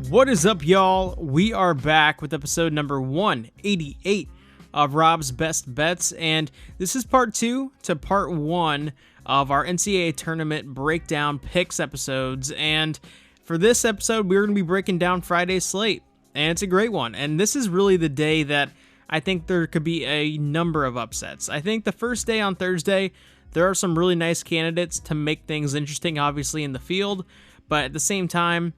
What is up, y'all? We are back with episode number 188 of Rob's Best Bets, and this is part 2 to part 1 of our NCAA Tournament breakdown picks episodes. And for this episode, we're going to be breaking down Friday's slate, and it's a great one. And this is really the day that I think there could be a number of upsets. I think the first day on Thursday, there are some really nice candidates to make things interesting, obviously, in the field, but at the same time,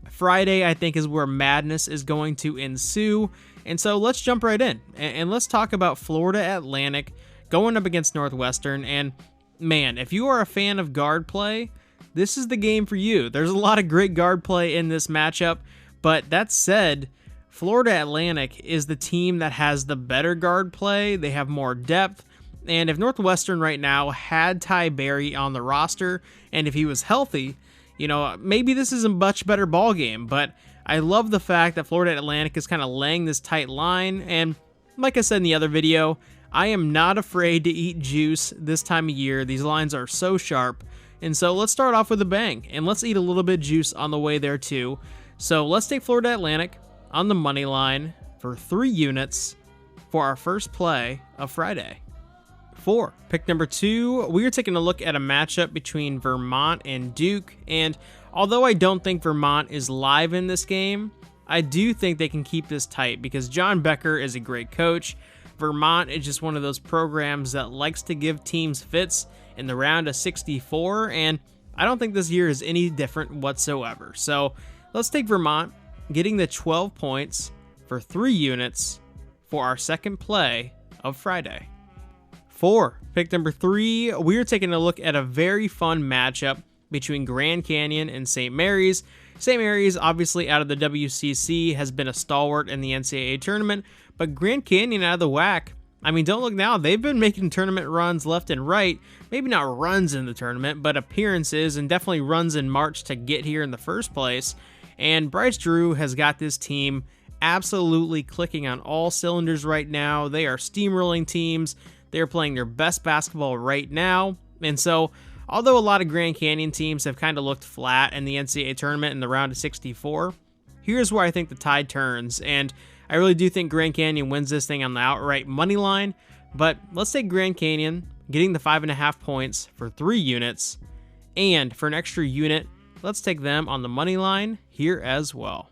Friday, I think, is where madness is going to ensue. And so let's jump right in and let's talk about Florida Atlantic going up against Northwestern. And man, if you are a fan of guard play, this is the game for you. There's a lot of great guard play in this matchup. But that said, Florida Atlantic is the team that has the better guard play. They have more depth. And if Northwestern right now had Ty Berry on the roster, and if he was healthy, you know, maybe this is a much better ball game, but I love the fact that Florida Atlantic is kind of laying this tight line. And like I said in the other video, I am not afraid to eat juice this time of year. These lines are so sharp. And so let's start off with a bang, and let's eat a little bit of juice on the way there too. So let's take Florida Atlantic on the money line for 3 units for our first play of Friday. 4. Pick number 2, we are taking a look at a matchup between Vermont and Duke, and although I don't think Vermont is live in this game, I do think they can keep this tight because John Becker is a great coach. Vermont is just one of those programs that likes to give teams fits in the round of 64, and I don't think this year is any different whatsoever. So let's take Vermont getting the 12 points for 3 units for our second play of Friday. 4. Pick number 3, we are taking a look at a very fun matchup between Grand Canyon and St. Mary's. St. Mary's, obviously out of the WCC, has been a stalwart in the NCAA tournament, but Grand Canyon out of the WAC, I mean, don't look now, they've been making tournament runs left and right. Maybe not runs in the tournament, but appearances, and definitely runs in March to get here in the first place. And Bryce Drew has got this team absolutely clicking on all cylinders right now. They are steamrolling teams. They're playing their best basketball right now. And so, although a lot of Grand Canyon teams have kind of looked flat in the NCAA tournament in the round of 64, here's where I think the tide turns. And I really do think Grand Canyon wins this thing on the outright money line. But let's take Grand Canyon getting the 5.5 points for 3 units. And for an extra unit, let's take them on the money line here as well.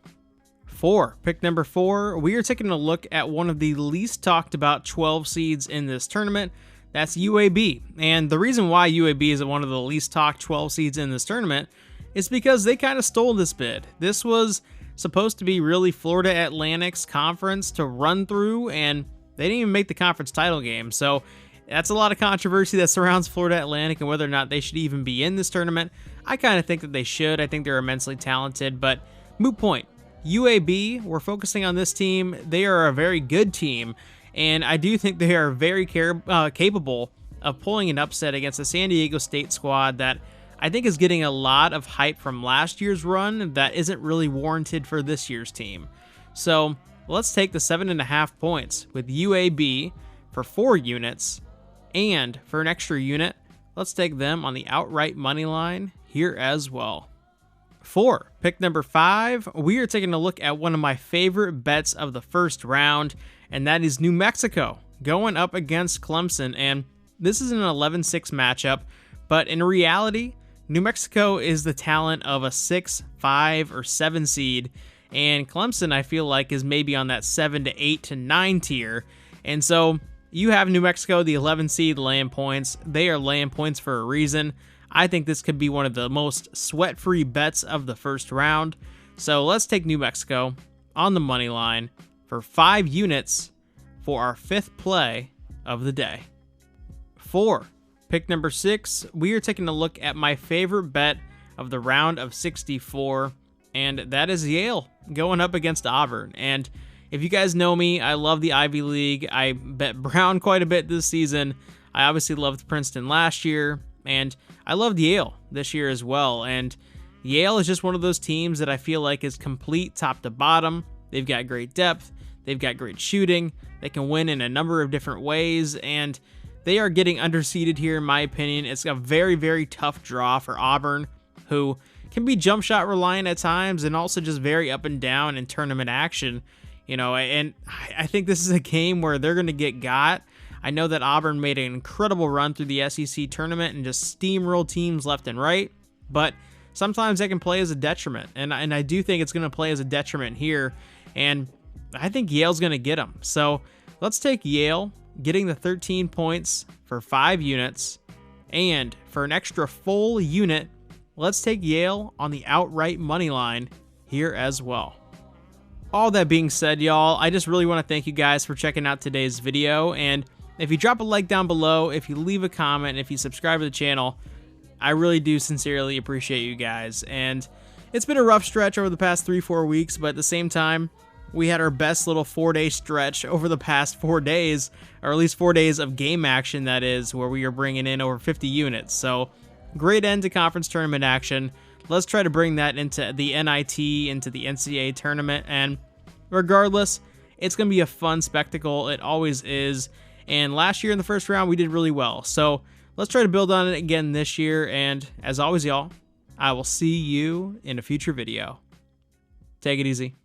4. Pick number 4, we are taking a look at one of the least talked about 12 seeds in this tournament. That's UAB. And the reason why UAB is one of the least talked 12 seeds in this tournament is because they kind of stole this bid. This was supposed to be really Florida Atlantic's conference to run through, and they didn't even make the conference title game. So that's a lot of controversy that surrounds Florida Atlantic and whether or not they should even be in this tournament. I kind of think that they should. I think they're immensely talented, but moot point. UAB, we're focusing on this team. They are a very good team, and I do think they are very capable of pulling an upset against a San Diego State squad that I think is getting a lot of hype from last year's run that isn't really warranted for this year's team. So let's take the 7.5 points with UAB for 4 units, and for an extra unit, let's take them on the outright money line here as well. 4. Pick number 5, we are taking a look at one of my favorite bets of the first round, and that is New Mexico going up against Clemson. And this is an 11-6 matchup, but in reality, New Mexico is the talent of a 6, 5, or 7 seed, and Clemson, I feel like, is maybe on that 7 to 8 to 9 tier. And so you have New Mexico, the 11 seed, laying points. They are laying points for a reason. I think this could be one of the most sweat-free bets of the first round. So let's take New Mexico on the money line for 5 units for our 5th play of the day. 4. Pick number 6, we are taking a look at my favorite bet of the round of 64, and that is Yale going up against Auburn. And if you guys know me, I love the Ivy League. I bet Brown quite a bit this season. I obviously loved Princeton last year, and I loved Yale this year as well. And Yale is just one of those teams that I feel like is complete top to bottom. They've got great depth. They've got great shooting. They can win in a number of different ways, and they are getting underseeded here, in my opinion. It's a very, very tough draw for Auburn, who can be jump shot reliant at times and also just very up and down in tournament action. And I think this is a game where they're going to get got. I know that Auburn made an incredible run through the SEC tournament and just steamrolled teams left and right, but sometimes that can play as a detriment, and I do think it's going to play as a detriment here, and I think Yale's going to get them. So let's take Yale getting the 13 points for 5 units, and for an extra full unit, let's take Yale on the outright money line here as well. All that being said, y'all, I just really want to thank you guys for checking out today's video, and if you drop a like down below, if you leave a comment, if you subscribe to the channel, I really do sincerely appreciate you guys. And it's been a rough stretch over the past 3-4 weeks, but at the same time, we had our best little 4-day stretch over the past 4 days, or at least 4 days of game action, that is, where we are bringing in over 50 units. So great end to conference tournament action. Let's try to bring that into the NIT, into the NCAA tournament, and regardless, it's going to be a fun spectacle. It always is, and last year in the first round, we did really well. So let's try to build on it again this year, and as always, y'all, I will see you in a future video. Take it easy.